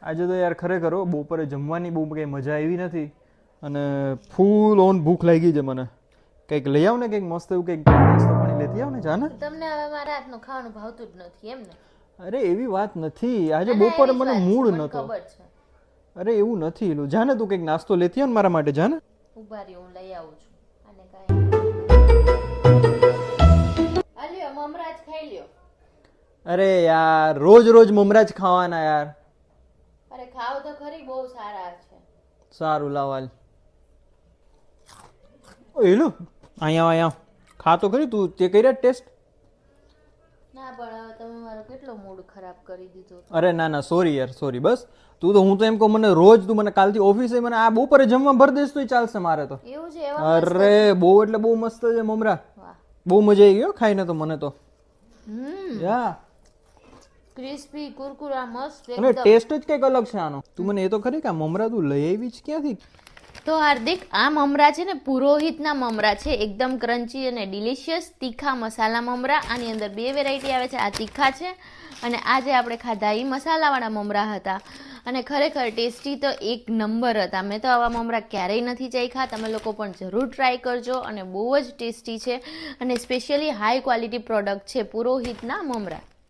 આજે તો યાર ખરેખર બપોરે જમવાની બહુ કંઈ મજા આવી નથી અને ફૂલ ઓન ભૂખ લાગી છે મને. કંઈક લઈ આવ ને, કંઈક મસ્ત એવું કંઈક નાસ્તો પાણી લેતી આવ ને. જાને તમને હવે મારા હાથનું ખાવાનું ભાવતું જ નથી એમ ને? અરે એવી વાત નથી, આજે બપોરે મને મૂડ નતો. ખબર છે. અરે એવું નથી એલું. જાને તું કંઈક નાસ્તો લેતી આવ ને મારા માટે. જાને ઉભા રહ્યો, હું લઈ આવું છું. અને કાઈ આલ્યો મમરાજ ખાઈ લ્યો. અરે યાર રોજ રોજ મમરા જ ખાવાના યાર. અરે ખાવ તો ખરી, બહુ સારા છે. સારું લાવ હાલ. એલો અહીંયા ખા તો ખરી તું. તે કર્યા ટેસ્ટ? ના પણ હવે તમે મારો કેટલો મૂડ ખરાબ કરી દીધો. અરે ના ના સોરી યાર, સોરી. બસ તું તો, હું તો એમ કહું મને રોજ તું મને કાલથી ઓફિસે મને આ બપોરે જમવા ભર દઈશ તો ચાલશે મારે તો. એવું છે? અરે બહુ એટલે બહુ મસ્ત છે મમરા. વાહ, બહુ મજા આવી ગયો ખાઈને તો મને તો. યા ક્રિસ્પી કુરકુરા મસ્ત અને એકદમ. ટેસ્ટ જ કંઈક અલગ છે આનો. તું મને એ તો ખરી કે આ મમરા તું લઈ આવી છે ક્યાંથી? તો હાર્દિક, આ મમરા છે ને પુરોહિતના મમરા છે, એકદમ ક્રન્ચી અને ડિલિશિયસ તીખા મસાલા મમરા. આની અંદર 2 વેરાયટી આવે છે, આ તીખા છે અને આ જે આપણે ખાધા એ મસાલાવાળા મમરા હતા. અને ખરેખર ટેસ્ટી તો એક નંબર હતા. મેં તો આવા મમરા ક્યારેય નથી ચાખ્યા. તમે લોકો પણ જરૂર ટ્રાય કરજો અને બહુ જ ટેસ્ટી છે અને સ્પેશિયલી હાઈ ક્વોલિટી પ્રોડક્ટ છે પુરોહિતના મમરા.